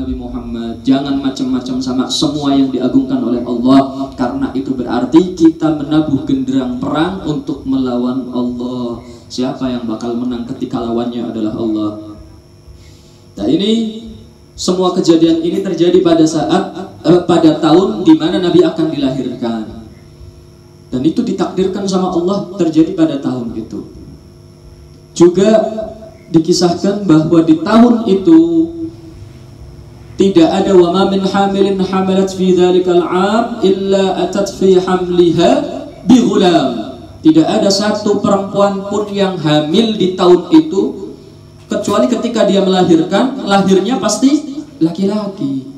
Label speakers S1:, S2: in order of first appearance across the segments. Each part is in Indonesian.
S1: Nabi Muhammad. Jangan macam-macam sama semua yang diagungkan oleh Allah, karena itu berarti kita menabuh genderang perang untuk melawan Allah. Siapa yang bakal menang ketika lawannya adalah Allah? Nah, ini semua kejadian ini terjadi pada saat pada tahun di mana Nabi akan dilahirkan. Dan itu ditakdirkan sama Allah terjadi pada tahun itu. Juga dikisahkan bahwa di tahun itu tidak ada wa ma min hamilin hamalat fi dzalikal 'am illa atat fi hamliha bi ghulam. Tidak ada satu perempuan pun yang hamil di tahun itu kecuali ketika dia melahirkan, lahirnya pasti laki-laki.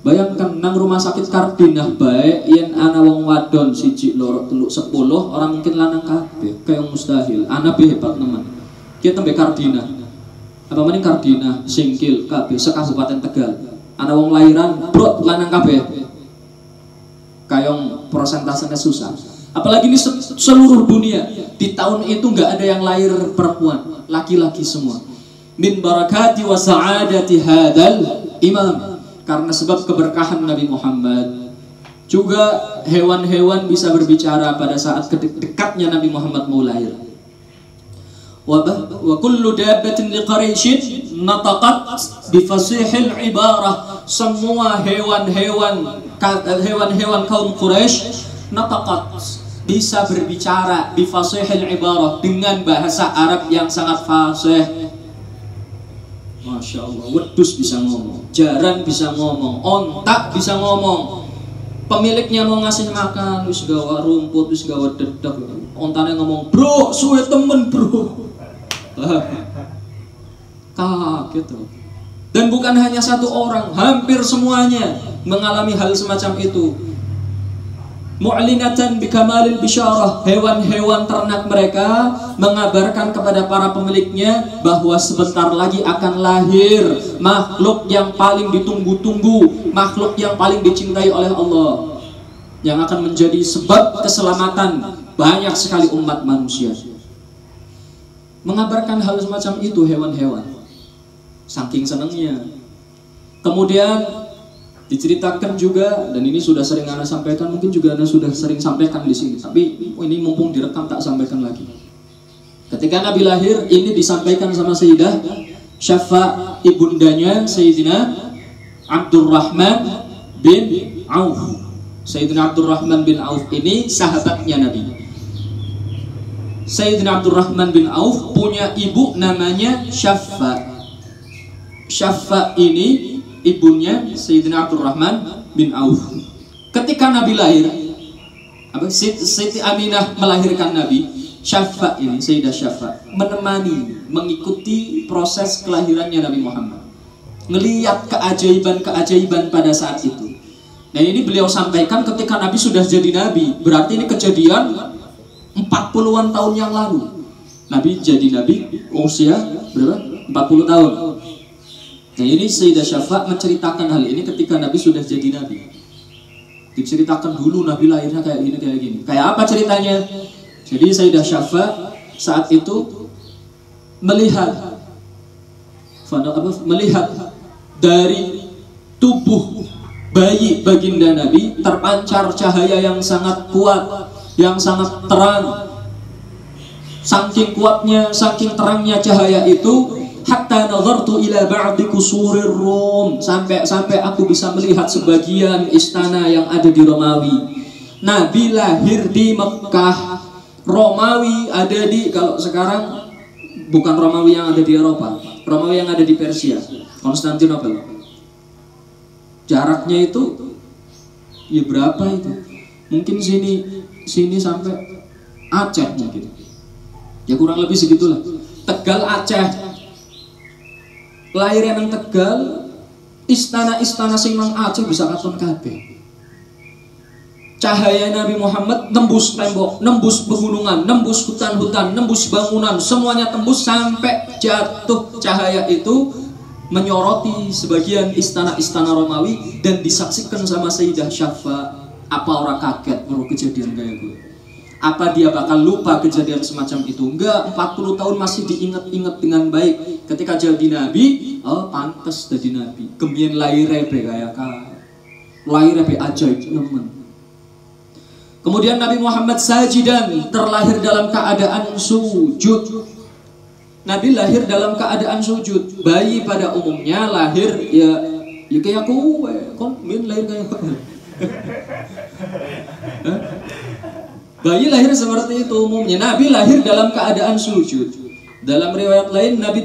S1: Bayangkan nang rumah sakit Kardinah bae yen ana wong wadon siji loro telu 10 orang mungkin lanang kabeh, kayak mustahil. Ana be hebat nemen. Kita tembe Kardinah, apa maning Kardinah, Singkil, kabeh sekabupaten Tegal. Ana wong lahiran, brot lanang kabeh. Kayong persentasenya susah. Apalagi ini seluruh dunia. Di tahun itu nggak ada yang lahir perempuan, laki-laki semua. Min barakati wa sa'adati hadal imam. Karena sebab keberkahan Nabi Muhammad. Juga hewan-hewan bisa berbicara pada saat dekatnya Nabi Muhammad mau lahir. Wa kullu dabbatin li Quraisy nataqat bi fasihil ibarah. Semua hewan-hewan kaum Quraisy nataqat, bisa berbicara bi fasihil ibarah, dengan bahasa Arab yang sangat fasih. Masya Allah, wedus bisa ngomong, jaran bisa ngomong, ontak bisa ngomong. Pemiliknya mau ngasih makan, wis gawa rumput, wis gawa dedak, ontane ngomong, bro, suwe temen bro. Kaget tuh. Dan bukan hanya satu orang, hampir semuanya mengalami hal semacam itu. Mu'linatan bikamalil bisyarah, hewan-hewan ternak mereka mengabarkan kepada para pemiliknya bahwa sebentar lagi akan lahir makhluk yang paling ditunggu-tunggu, makhluk yang paling dicintai oleh Allah, yang akan menjadi sebab keselamatan banyak sekali umat manusia. Mengabarkan hal semacam itu hewan-hewan, saking senangnya. Kemudian diceritakan juga, dan ini sudah sering Anda sampaikan, mungkin juga Anda sudah sering sampaikan di sini, tapi ini mumpung direkam tak sampaikan lagi. Ketika Nabi lahir, ini disampaikan sama Sayyidah Syafa, ibundanya Sayyidina Abdurrahman bin Auf. Sayyidina Abdurrahman bin Auf ini sahabatnya Nabi. Sayyidina Abdurrahman bin Auf punya ibu namanya Syafa. Syafa ini ibunya Sayyidina Abdurrahman bin Auf. Ketika Nabi lahir, Siti Aminah melahirkan Nabi, Syafa ini, Sayyidah Syafa, menemani, mengikuti proses kelahirannya Nabi Muhammad, ngelihat keajaiban-keajaiban pada saat itu. Nah, ini beliau sampaikan ketika Nabi sudah jadi Nabi. Berarti ini kejadian 40-an tahun yang lalu. Nabi jadi Nabi usia berapa? 40 tahun. Nah, ini Sayyidah Syafa menceritakan hal ini ketika Nabi sudah jadi Nabi. Diceritakan dulu Nabi lahirnya kayak gini, kayak gini. Kayak apa ceritanya? Jadi Sayyidah Syafa saat itu melihat dari tubuh bayi baginda Nabi terpancar cahaya yang sangat kuat, yang sangat terang. Saking kuatnya, saking terangnya cahaya itu, hatta nazartu ila ba'di kusurir Rum, sampai aku bisa melihat sebagian istana yang ada di Romawi. Nabi lahir di Mekah, Romawi ada di, kalau sekarang bukan Romawi yang ada di Eropa, Romawi yang ada di Persia, Konstantinopel. Jaraknya itu ya berapa itu? Mungkin sini sampai Aceh mungkin. Ya kurang lebih segitulah. Tegal Aceh. Lahir yang Tegal, istana-istana sing nang Aceh bisa katon kabeh. Cahaya Nabi Muhammad nembus tembok, nembus pegunungan, nembus hutan-hutan, nembus bangunan, semuanya tembus sampai jatuh cahaya itu menyoroti sebagian istana-istana Romawi dan disaksikan sama Sayyidah Syafa. Apa orang kaget baru kejadian kayak gue? Apa dia bakal lupa kejadian semacam itu? Enggak, 40 tahun masih diingat-ingat dengan baik. Ketika jadi Nabi, Oh, pantes dadi nabi. Kemien laire be kaya laire be ajaib nemen. Kemudian Nabi Muhammad sajidan, terlahir dalam keadaan sujud. Nabi lahir dalam keadaan sujud. Bayi pada umumnya lahir ya kayak kowe, kon min lahir kayak kowe. Bayi lahir seperti itu umumnya. Nabi lahir dalam keadaan sujud. Dalam riwayat lain Nabi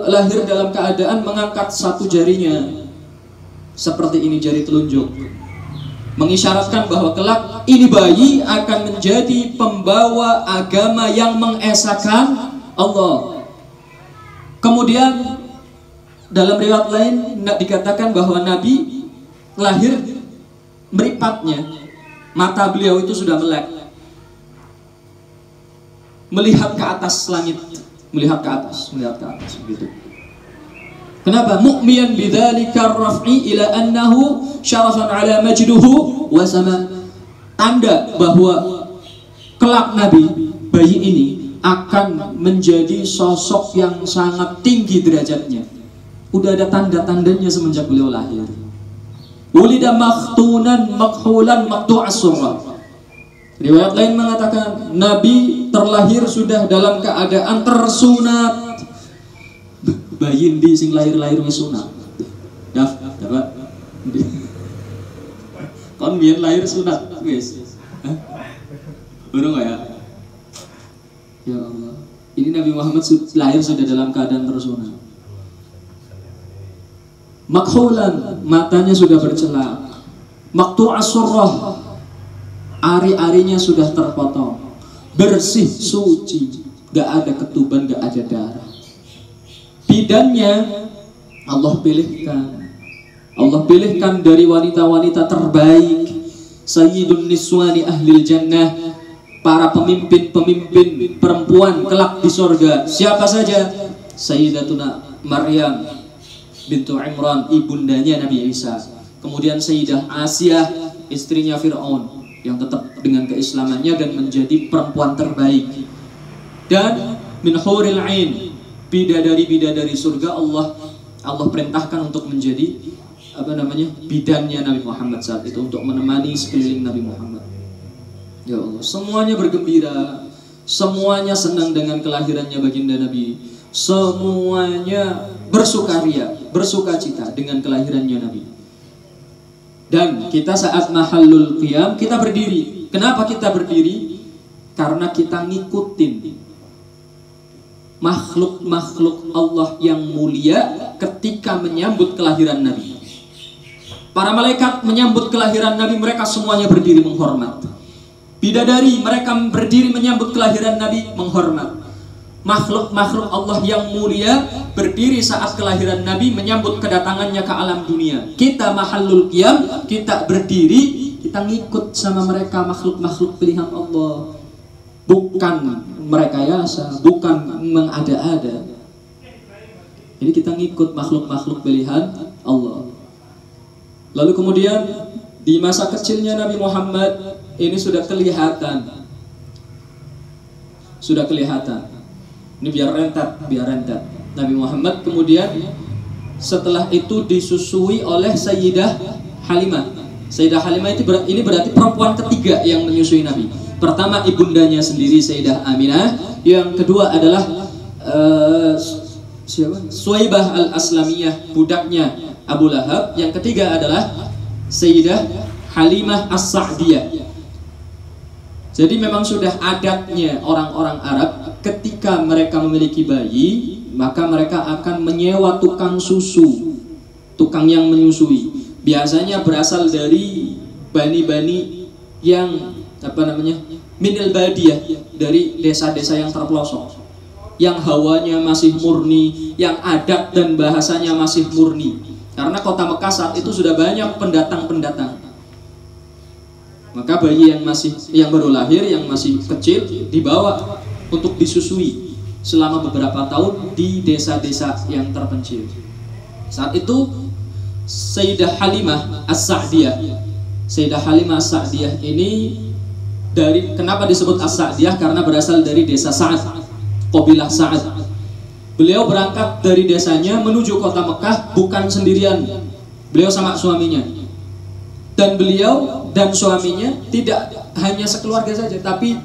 S1: lahir dalam keadaan mengangkat satu jarinya. Seperti ini jari telunjuk. Mengisyaratkan bahwa kelak ini bayi akan menjadi pembawa agama yang mengesahkan Allah. Kemudian dalam riwayat lain dikatakan bahwa Nabi lahir meripatnya, mata beliau itu sudah melek, melihat ke atas langit, melihat ke atas begitu. Kenapa? Mu'miyan bidzalika ar-raf'i ila annahu syarafan ala majduhu wa sama. Tanda bahwa kelak Nabi, bayi ini akan menjadi sosok yang sangat tinggi derajatnya. Udah ada tanda-tandanya semenjak beliau lahir. Ulida makhtunan makhulan maqtu'as surah. Riwayat lain mengatakan Nabi terlahir sudah dalam keadaan tersunat. Bayi di sing lahir wis sunat. Dapat. Kon biyen lahir sunat wis. Urung ya? Ya Allah. Ini Nabi Muhammad lahir sudah dalam keadaan tersunat. Makhulan, matanya sudah bercelak. Maqtu'as surah, ari-arinya sudah terpotong. Bersih, suci, gak ada ketuban, gak ada darah. Bidannya Allah pilihkan dari wanita-wanita terbaik, sayyidun niswani ahlil jannah, para pemimpin-pemimpin perempuan kelak di surga. Siapa saja? Sayyidatuna Maryam bintu Imran, ibundanya Nabi Isa. Kemudian Sayyidah Asiyah, istrinya Fir'aun, yang tetap dengan keislamannya dan menjadi perempuan terbaik. Dan min huril ain, bidadari surga, Allah perintahkan untuk menjadi bidannya Nabi Muhammad saat itu, untuk menemani sekeliling Nabi Muhammad. Ya Allah, semuanya bergembira, semuanya senang dengan kelahirannya baginda Nabi, semuanya bersukaria, bersukacita dengan kelahirannya Nabi. Dan kita saat mahallul qiyam, kita berdiri. Kenapa kita berdiri? Karena kita ngikutin makhluk-makhluk Allah yang mulia ketika menyambut kelahiran Nabi. Para malaikat menyambut kelahiran Nabi, mereka semuanya berdiri menghormat. Bidadari, mereka berdiri menyambut kelahiran Nabi, menghormat. Makhluk-makhluk Allah yang mulia berdiri saat kelahiran Nabi, menyambut kedatangannya ke alam dunia. Kita mahallul qiyam, kita berdiri, kita ngikut sama mereka, makhluk-makhluk pilihan Allah. Bukan merekayasa, bukan mengada-ada. Jadi kita ngikut makhluk-makhluk pilihan Allah. Lalu kemudian di masa kecilnya Nabi Muhammad ini sudah kelihatan. Ini biar rentat. Nabi Muhammad kemudian setelah itu disusui oleh Sayyidah Halimah. Sayyidah Halimah ini berarti perempuan ketiga yang menyusui Nabi. Pertama ibundanya sendiri Sayyidah Aminah, yang kedua adalah Suwaibah al-Aslamiyah, budaknya Abu Lahab, yang ketiga adalah Sayyidah Halimah as-Sa'diyah. Jadi memang sudah adatnya orang-orang Arab, ketika mereka memiliki bayi, maka mereka akan menyewa tukang susu, tukang yang menyusui. Biasanya berasal dari bani-bani yang minil badiyah, dari desa-desa yang terpelosok, yang hawanya masih murni, yang adat dan bahasanya masih murni. Karena kota Mekah saat itu sudah banyak pendatang-pendatang. Maka bayi yang baru lahir, yang masih kecil, dibawa untuk disusui selama beberapa tahun di desa-desa yang terpencil. Saat itu Sayyidah Halimah as-Sa'diyah. Sayyidah Halimah as-Sa'diyah ini kenapa disebut as-Sa'diyah? Karena berasal dari desa Sa'ad, kabilah Sa'ad. Beliau berangkat dari desanya menuju kota Mekah bukan sendirian. Beliau sama suaminya. Dan beliau dan suaminya tidak hanya sekeluarga saja, tapi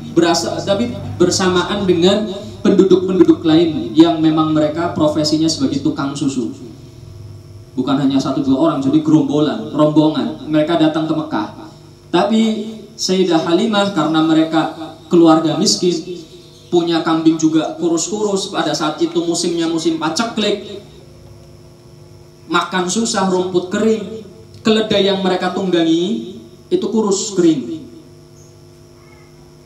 S1: bersamaan dengan penduduk-penduduk lain yang memang mereka profesinya sebagai tukang susu. Bukan hanya 1-2 orang, jadi gerombolan, rombongan. Mereka datang ke Mekah. Tapi Sayyidah Halimah karena mereka keluarga miskin, punya kambing juga kurus-kurus, pada saat itu musimnya musim paceklik, makan susah, rumput kering, keledai yang mereka tunggangi itu kurus kering.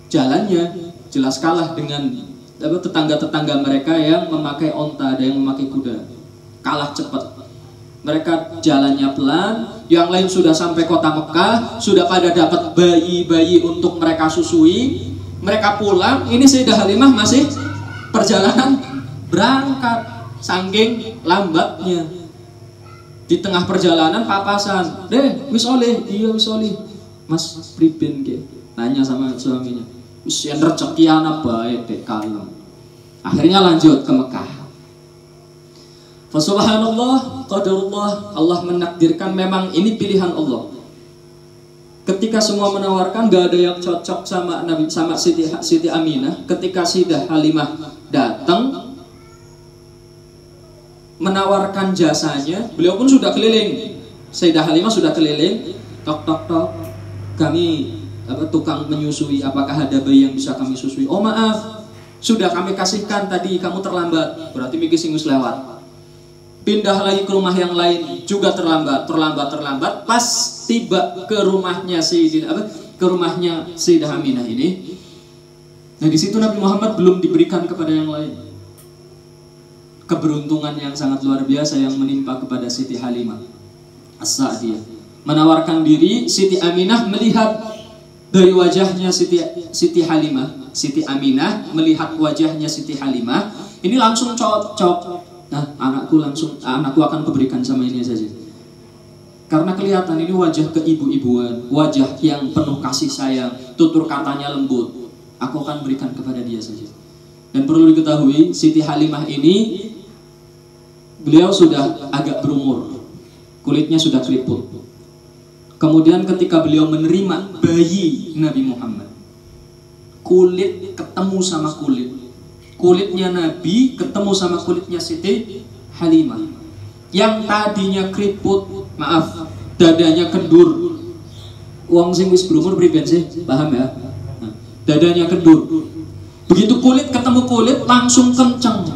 S1: Jalannya jelas kalah dengan tetangga-tetangga mereka yang memakai onta, ada yang memakai kuda, kalah cepat. Mereka jalannya pelan, yang lain sudah sampai kota Mekah, sudah pada dapat bayi-bayi untuk mereka susui. Mereka pulang, ini Sayyidah Halimah masih perjalanan berangkat, saking lambatnya. Di tengah perjalanan papasan, wis oleh, iya wis oleh. Mas priben ke? Tanya sama suaminya. Wis yen rezeki ana bae dek kalem. Akhirnya lanjut ke Mekah. Fa subhanallah, qadarullah, Allah menakdirkan, memang ini pilihan Allah. Ketika semua menawarkan, gak ada yang cocok sama Nabi, sama Siti Aminah. Ketika Sayyidah Halimah datang menawarkan jasanya, beliau pun sudah keliling. Sayyidah Halimah sudah keliling, tok tok tok, kami tukang menyusui, apakah ada bayi yang bisa kami susui? Oh maaf, sudah kami kasihkan tadi, kamu terlambat. Berarti mikir singus lewat. Pindah lagi ke rumah yang lain, juga terlambat. Pas tiba ke rumahnya Sayyidah Aminah ini. Nah di situ Nabi Muhammad belum diberikan kepada yang lain. Keberuntungan yang sangat luar biasa yang menimpa kepada Siti Halimah As-Sa'diyah. Menawarkan diri, Siti Aminah melihat dari wajahnya Siti Halimah, Siti Aminah melihat wajahnya Siti Halimah, ini langsung cocok. Nah, anakku akan kuberikan sama ini saja. Karena kelihatan ini wajah keibu-ibuan, wajah yang penuh kasih sayang, tutur katanya lembut. Aku akan berikan kepada dia saja. Dan perlu diketahui, Siti Halimah ini beliau sudah agak berumur, kulitnya sudah keriput. Kemudian ketika beliau menerima bayi Nabi Muhammad, kulit ketemu sama kulit. Kulitnya Nabi ketemu sama kulitnya Siti Halimah. Yang tadinya keriput, maaf, dadanya kendur. Wong sing wis berumur priben sih, paham ya? Nah, dadanya kendur. Begitu kulit ketemu kulit langsung kencang.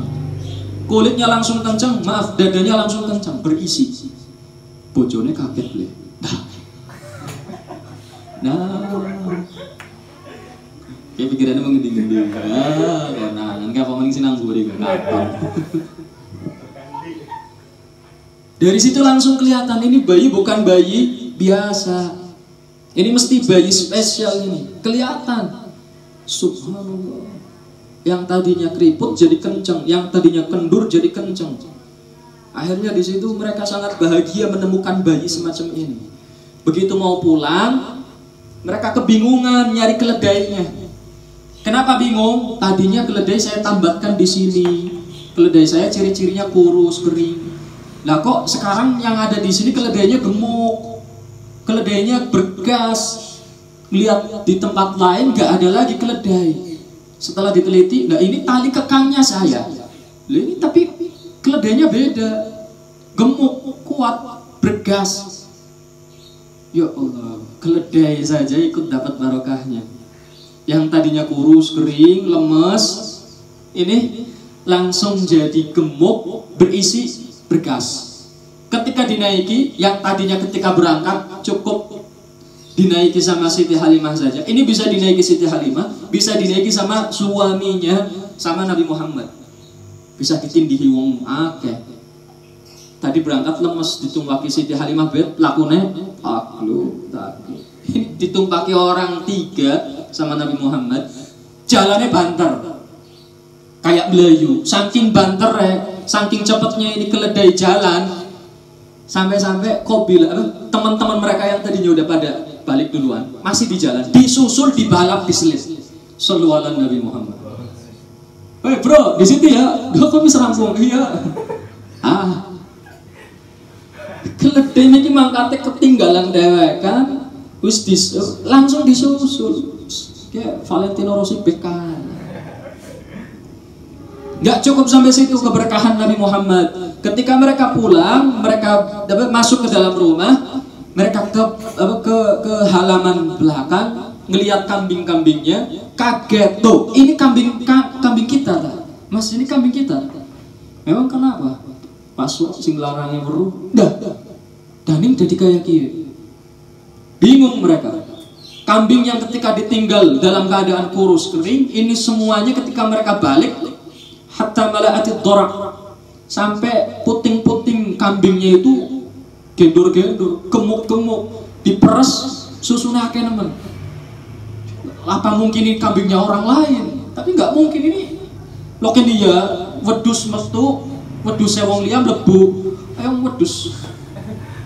S1: Kulitnya langsung kencang, maaf, dadanya langsung kencang, berisi. Bojone kaget le. Nah. Kayak pikirannya mengending-ending. Konangan kayak apa mending sinang buri kan. Dari situ langsung kelihatan ini bayi bukan bayi biasa. Ini mesti bayi spesial ini. Kelihatan. Subhanallah. Yang tadinya keriput jadi kencang, yang tadinya kendur jadi kencang. Akhirnya di situ mereka sangat bahagia menemukan bayi semacam ini. Begitu mau pulang, mereka kebingungan nyari keledainya. Kenapa bingung? Tadinya keledai saya tambatkan di sini. Keledai saya ciri-cirinya kurus, kering. Lah kok sekarang yang ada di sini keledainya gemuk, keledainya bergas. Lihat di tempat lain gak ada lagi keledai. Setelah diteliti, nah ini tali kekangnya saya. Lah ini tapi keledainya beda, gemuk, kuat, bergas. Ya Allah, keledai saja ikut dapat barokahnya. Yang tadinya kurus, kering, lemes, ini langsung jadi gemuk, berisi, bergas. Ketika dinaiki, yang tadinya ketika berangkat cukup dinaiki sama Siti Halimah saja. Ini bisa dinaiki Siti Halimah, bisa dinaiki sama suaminya, sama Nabi Muhammad. Bisa ditindihi wong akeh. Tadi berangkat lemes, ditumpaki Siti Halimah bet, lakune taklu. Ditumpaki orang 3 sama Nabi Muhammad, jalannya banter kayak Melayu, saking banter saking cepatnya ini keledai jalan, sampai-sampai teman-teman mereka yang tadinya udah pada balik duluan masih di jalan, disusul, dibalap, diselit. Sallallahu alaihi Nabi Muhammad. bro, di situ ya. Duh, kok bisa rampung? Iya. Keledai ini mangkate ketinggalan dewek kan. Langsung disusul. Kayak Valentino Rossi BK. Nggak cukup sampai situ keberkahan Nabi Muhammad. Ketika mereka pulang, mereka masuk ke dalam rumah, mereka ke halaman belakang, ngelihat kambing-kambingnya, kaget tuh. Ini kambing kita, tak? Mas, ini kambing kita. Memang kenapa? Pasuk sing larangnya weruh. Daning jadi kayak kieu. Bingung mereka. Kambing yang ketika ditinggal dalam keadaan kurus kering, ini semuanya ketika mereka balik hatta mala'atid dorak, sampai puting-puting kambingnya itu gendor-gendor, gemuk-gemuk, diperes susunya akeh nemen. Apa mungkin ini kambingnya orang lain? Tapi nggak mungkin ini. Loken dia wedus metu, wedus wong liya mlebu, ayo wedus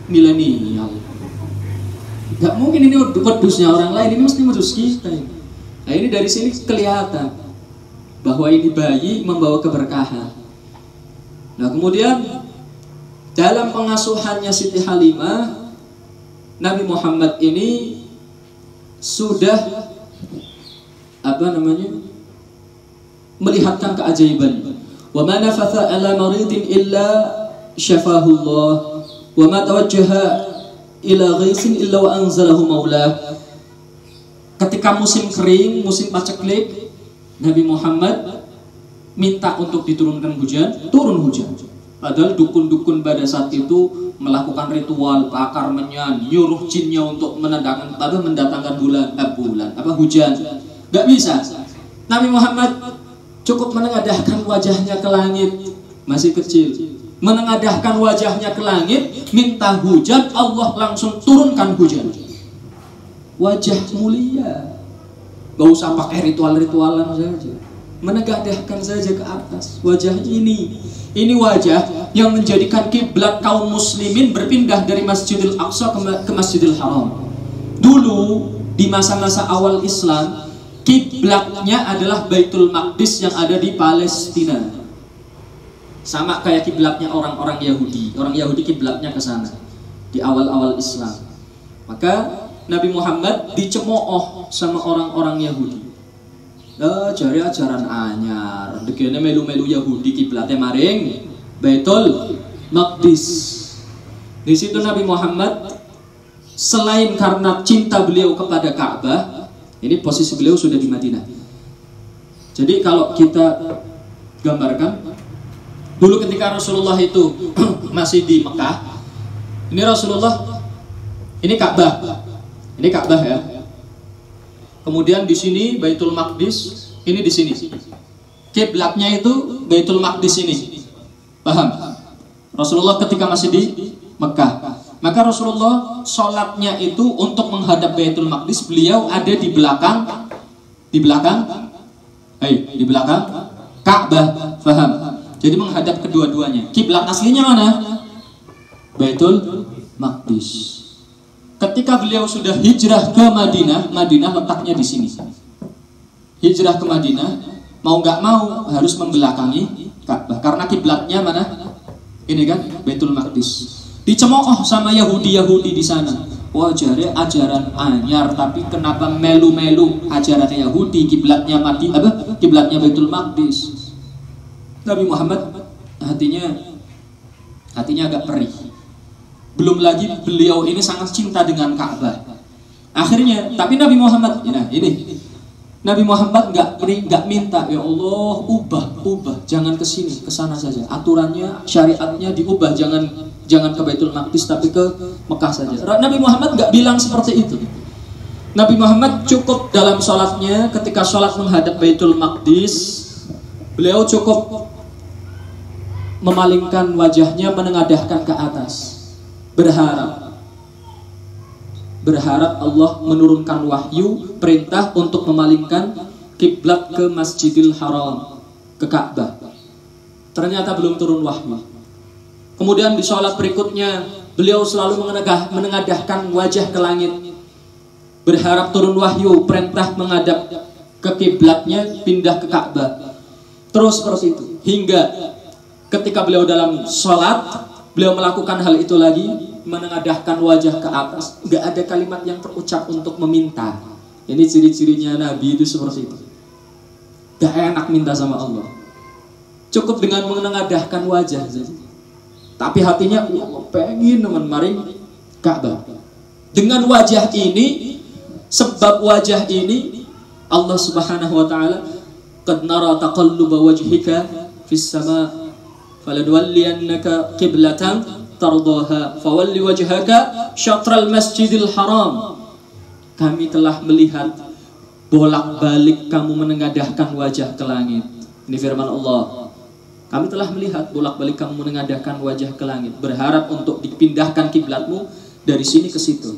S1: milenial. Nggak mungkin ini wedusnya orang lain, ini mesti wedus kita. Nah ini dari sini kelihatan bahwa ini bayi membawa keberkahan. Nah kemudian dalam pengasuhannya Siti Halimah, Nabi Muhammad ini sudah melihatkan keajaiban. Wa ma nafatha ala maridin illa syafahu Allah, wa ma tawajjaha ila ghaisin illa wa anzalahu maulah. Ketika musim kering, musim paceklik, Nabi Muhammad minta untuk diturunkan hujan, turun hujan. Padahal dukun-dukun pada saat itu melakukan ritual bakar menyan, nyuruh jinnya untuk mendatangkan hujan. Gak bisa. Nabi Muhammad cukup menengadahkan wajahnya ke langit, masih kecil, menengadahkan wajahnya ke langit, minta hujan, Allah langsung turunkan hujan. Wajah mulia, gak usah pakai ritual-ritualan saja, menengadahkan saja ke atas. Wajah ini wajah yang menjadikan kiblat kaum muslimin berpindah dari Masjidil Aqsa ke Masjidil Haram. Dulu di masa-masa awal Islam, kiblatnya adalah Baitul Maqdis yang ada di Palestina. Sama kayak kiblatnya orang-orang Yahudi. Orang Yahudi kiblatnya ke sana di awal-awal Islam. Maka Nabi Muhammad dicemooh sama orang-orang Yahudi. Jari ajaran anyar, degene melu-melu Yahudi kiblatnya maring Baitul Maqdis. Di situ Nabi Muhammad selain karena cinta beliau kepada Ka'bah, ini posisi beliau sudah di Madinah. Jadi kalau kita gambarkan dulu ketika Rasulullah itu masih di Mekah, ini Rasulullah, ini Ka'bah. Ini Ka'bah ya. Kemudian di sini Baitul Maqdis, ini di sini. Kiblatnya itu Baitul Maqdis ini. Paham? Rasulullah ketika masih di Mekah, maka Rasulullah sholatnya itu untuk menghadap Baitul Maqdis, beliau ada di belakang Ka'bah. Paham? Jadi menghadap kedua-duanya. Kiblat aslinya mana? Baitul Maqdis. Ketika beliau sudah hijrah ke Madinah, Madinah letaknya di sini. Hijrah ke Madinah, mau nggak mau harus membelakangi Ka'bah karena kiblatnya mana? Ini kan Baitul Maqdis. Dicemooh sama Yahudi di sana. Wah, jare ajaran anyar, tapi kenapa melu-melu ajarannya Yahudi, kiblatnya kiblatnya Baitul Maqdis. Nabi Muhammad hatinya agak perih. Belum lagi beliau ini sangat cinta dengan Ka'bah. Akhirnya, tapi Nabi Muhammad, Nabi Muhammad nggak minta, ya Allah ubah, jangan ke sini, ke sana saja. Aturannya, syariatnya diubah, jangan ke Baitul Maqdis tapi ke Mekah saja. Nabi Muhammad nggak bilang seperti itu. Nabi Muhammad cukup dalam sholatnya, ketika sholat menghadap Baitul Maqdis, beliau cukup memalingkan wajahnya, menengadahkan ke atas. Berharap Allah menurunkan wahyu perintah untuk memalingkan kiblat ke Masjidil Haram, ke Ka'bah. Ternyata belum turun wahyu. Kemudian di sholat berikutnya beliau selalu menengadahkan wajah ke langit, berharap turun wahyu perintah menghadap ke kiblatnya, pindah ke Ka'bah. Terus seperti itu. Hingga ketika beliau dalam sholat, beliau melakukan hal itu lagi, menengadahkan wajah ke atas. Gak ada kalimat yang terucap untuk meminta. Ini ciri-cirinya Nabi itu seperti itu. Gak enak minta sama Allah. Cukup dengan menengadahkan wajah saja. Tapi hatinya, Allah pengen maring Ka'bah. Dengan wajah ini, sebab wajah ini, Allah subhanahu wa ta'ala, qad nara taqalluba wajhika fis sama' falanwalliyannaka qiblatan tardaha fawalli wajhaka syatral masjidil haram. Kami telah melihat bolak-balik kamu menengadahkan wajah ke langit. Ini firman Allah. Kami telah melihat bolak-balik kamu menengadahkan wajah ke langit, berharap untuk dipindahkan kiblatmu dari sini ke situ.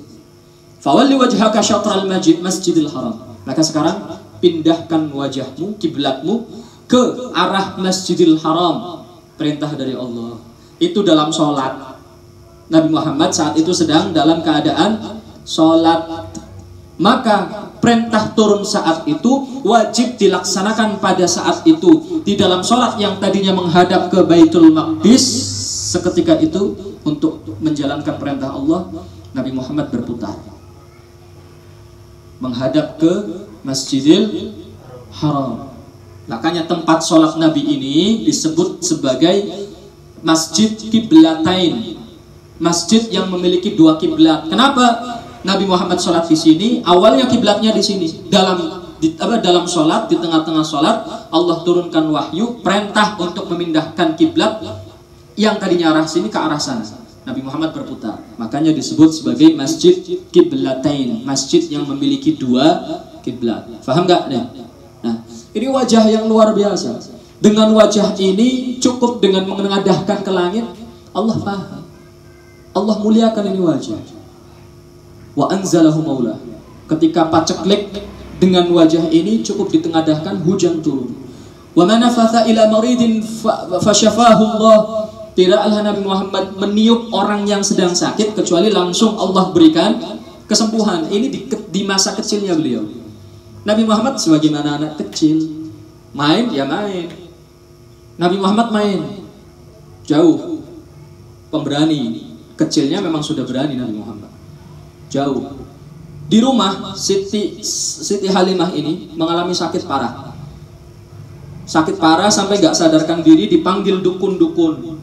S1: Fawalli wajhaka syatral masjidil haram. Maka sekarang pindahkan wajahmu, kiblatmu ke arah Masjidil Haram. Perintah dari Allah. Itu dalam sholat. Nabi Muhammad saat itu sedang dalam keadaan sholat. Maka perintah turun saat itu wajib dilaksanakan pada saat itu. Di dalam sholat yang tadinya menghadap ke Baitul Maqdis, seketika itu untuk menjalankan perintah Allah, Nabi Muhammad berputar menghadap ke Masjidil Haram. Makanya tempat sholat Nabi ini disebut sebagai Masjid Kiblatain, masjid yang memiliki dua kiblat. Kenapa Nabi Muhammad sholat di sini? Awalnya kiblatnya di sini. Dalam sholat, di tengah-tengah sholat, Allah turunkan wahyu perintah untuk memindahkan kiblat yang tadinya arah sini ke arah sana. Nabi Muhammad berputar. Makanya disebut sebagai Masjid Kiblatain, masjid yang memiliki dua kiblat. Faham nggak? Nah, ini wajah yang luar biasa. Dengan wajah ini cukup dengan menengadahkan ke langit, Allah paham. Allah muliakan ini wajah. Wa anzalahu maula. Ketika paceklik dengan wajah ini cukup ditengadahkan, hujan turun. Wa man nafatha ila maridin fasyafahu Allah. Tidaklah Nabi Muhammad meniup orang yang sedang sakit kecuali langsung Allah berikan kesembuhan. Ini di masa kecilnya beliau. Nabi Muhammad sebagaimana anak kecil, main ya main. Nabi Muhammad main jauh, pemberani. Kecilnya memang sudah berani Nabi Muhammad. Jauh. Di rumah Siti Halimah ini mengalami sakit parah. Sakit parah sampai gak sadarkan diri, dipanggil dukun-dukun.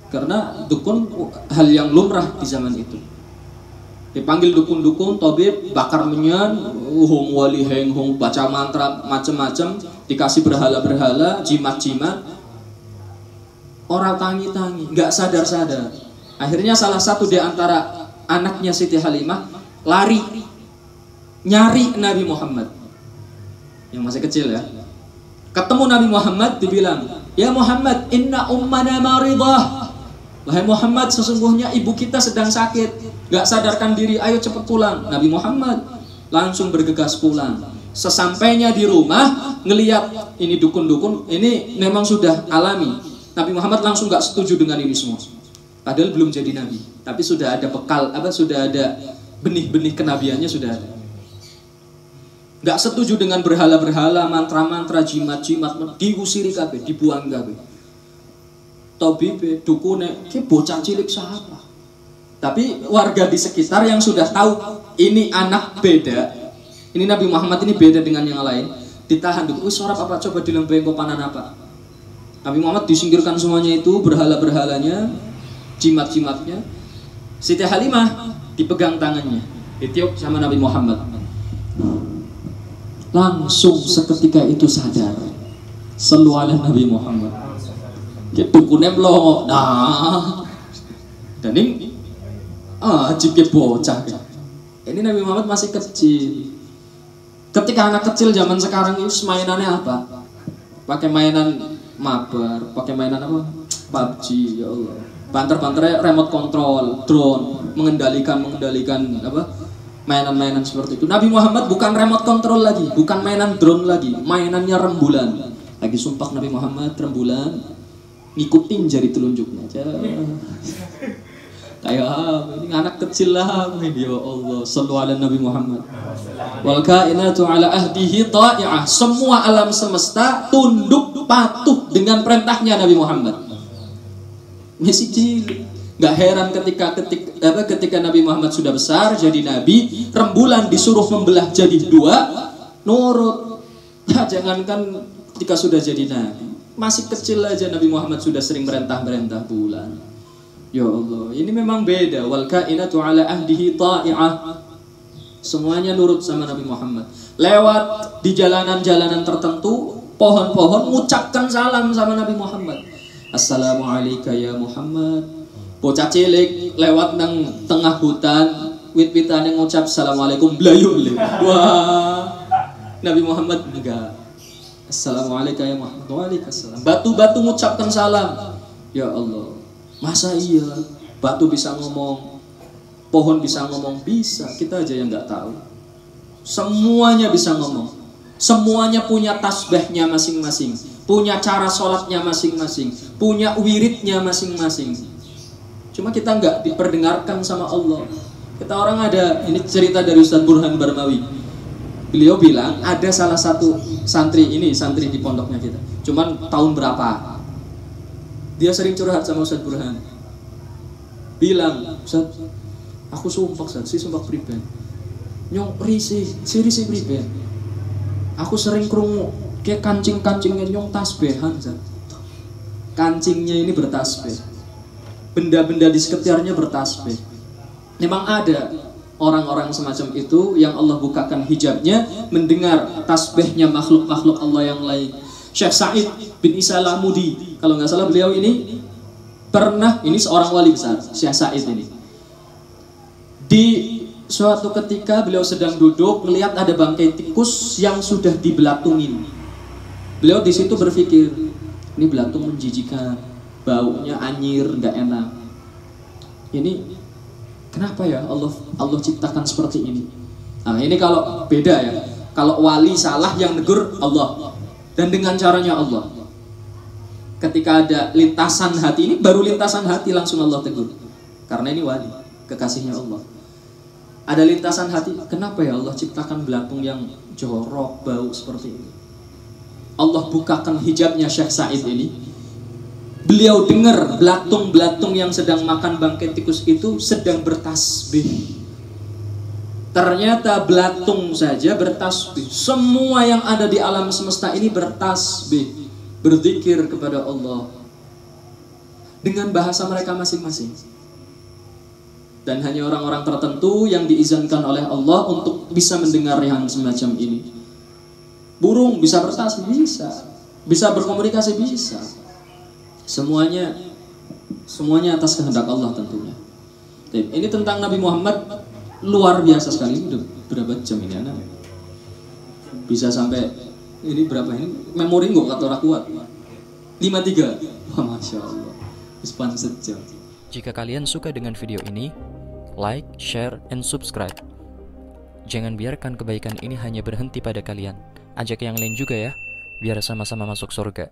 S1: Karena dukun hal yang lumrah di zaman itu. Dipanggil dukun-dukun, tabib, bakar menyan, hong wali heng hong, baca mantra macam-macam, dikasih berhala-berhala, jimat-jimat. Orang tangi-tangi, nggak sadar-sadar. Akhirnya salah satu di antara anaknya Siti Halimah lari nyari Nabi Muhammad yang masih kecil ya. Ketemu Nabi Muhammad, dibilang, "Ya Muhammad, inna ummana maridah." Wahai Muhammad, sesungguhnya ibu kita sedang sakit, gak sadarkan diri, ayo cepat pulang. Nabi Muhammad langsung bergegas pulang. Sesampainya di rumah, ngelihat ini dukun-dukun, ini memang sudah alami. Nabi Muhammad langsung gak setuju dengan ini semua. Padahal belum jadi nabi, tapi sudah ada bekal, sudah ada benih-benih kenabiannya sudah ada. Gak setuju dengan berhala-berhala, mantra-mantra, jimat-jimat, diusiri kabeh, dibuang kabeh. Tabib, dukune, ki bocah cilik siapa? Tapi warga di sekitar yang sudah tahu ini anak beda, ini Nabi Muhammad ini beda dengan yang lain, ditahan dulu. Sorap apa? Coba dilempeng kopanan apa? Nabi Muhammad disingkirkan semuanya itu, berhala-berhalanya, jimat-jimatnya. Siti Halimah dipegang tangannya, ditiup sama Nabi Muhammad. Langsung seketika itu sadar. Sallu ala Nabi Muhammad. Dukunnya melongo, nah, dan ini jika bocah. Ini Nabi Muhammad masih kecil. Ketika anak kecil zaman sekarang itu mainannya apa? Pakai mainan mabar, pakai mainan apa? PUBG, ya Allah. Banter-banternya remote control, drone, mengendalikan apa? Mainan-mainan seperti itu. Nabi Muhammad bukan remote control lagi, bukan mainan drone lagi, mainannya rembulan. Lagi sumpah Nabi Muhammad rembulan. Ngikutin jari telunjuknya aja. Kayak ini anak kecil lah, ya Allah. Sallu ala Nabi Muhammad. Wal kainatu ala ahdihi ta'i'ah. Semua alam semesta tunduk tunduk patuh dengan perintahnya Nabi Muhammad. Masih cilik. Gak heran ketika Nabi Muhammad sudah besar jadi nabi, rembulan disuruh membelah jadi dua, nurut. Nah, jangankan ketika sudah jadi nabi, masih kecil aja Nabi Muhammad sudah sering merintah-merintah bulan. Ya Allah, ini memang beda. Wal kainatu ala ahdihi ta'i'ah. Semuanya nurut sama Nabi Muhammad. Lewat di jalanan-jalanan tertentu, pohon-pohon mengucapkan salam sama Nabi Muhammad. Assalamualaikum ya Muhammad. Bocah cilik lewat nang tengah hutan, wit-witan yang ngucap assalamualaikum blayuk. Wah, Nabi Muhammad enggak. Assalamualaikum ya Muhammad. Waalaikumsalam. Batu-batu mengucapkan salam. Ya Allah, masa iya batu bisa ngomong, pohon bisa ngomong? Bisa, kita aja yang nggak tahu. Semuanya bisa ngomong. Semuanya punya tasbihnya masing-masing, punya cara sholatnya masing-masing, punya wiridnya masing-masing. Cuma kita nggak diperdengarkan sama Allah. Kita orang ada, ini cerita dari Ustadz Burhan Barmawi. Beliau bilang ada salah satu santri di pondoknya kita. Cuman tahun berapa? Dia sering curhat sama Ustadz Burhan. Bilang, Ustadz, aku sumpah Ustadz, si sumpah priben. Nyong risih priben. Aku sering krungu kayak kancing-kancingnya nyong tasbehan Ustadz. Kancingnya ini bertasbih. Benda-benda di sekitarnya bertasbih. Memang ada orang-orang semacam itu yang Allah bukakan hijabnya, mendengar tasbihnya makhluk-makhluk Allah yang lain. Syekh Sa'id bin Isa Al-Amudi, kalau nggak salah beliau ini pernah, ini seorang wali besar, Syekh Sa'id ini. Di suatu ketika beliau sedang duduk, melihat ada bangkai tikus yang sudah dibelatungin. Beliau di situ berpikir, ini belatung menjijikan, baunya anyir, nggak enak. Ini kenapa ya Allah ciptakan seperti ini? Nah, ini kalau beda ya. Kalau wali salah yang negur Allah dan dengan caranya Allah. Ketika ada lintasan hati, ini baru lintasan hati langsung Allah tegur. Karena ini wali, kekasihnya Allah. Ada lintasan hati, kenapa ya Allah ciptakan belatung yang jorok, bau seperti ini? Allah bukakan hijabnya Syekh Sa'id ini. Beliau dengar belatung-belatung yang sedang makan bangkai tikus itu sedang bertasbih. Ternyata belatung saja bertasbih. Semua yang ada di alam semesta ini bertasbih, berzikir kepada Allah dengan bahasa mereka masing-masing. Dan hanya orang-orang tertentu yang diizinkan oleh Allah untuk bisa mendengar yang semacam ini. Burung bisa bertasbih, bisa berkomunikasi, bisa. Semuanya atas kehendak Allah tentunya. Ini tentang Nabi Muhammad luar biasa sekali. Udah berapa jam ini anak? Bisa sampai ini berapa ini? Memori nggak kata orang kuat. 53. Wah, Masya Allah. Ispan sejam.
S2: Jika kalian suka dengan video ini, like, share, and subscribe. Jangan biarkan kebaikan ini hanya berhenti pada kalian. Ajak yang lain juga ya, biar sama-sama masuk surga.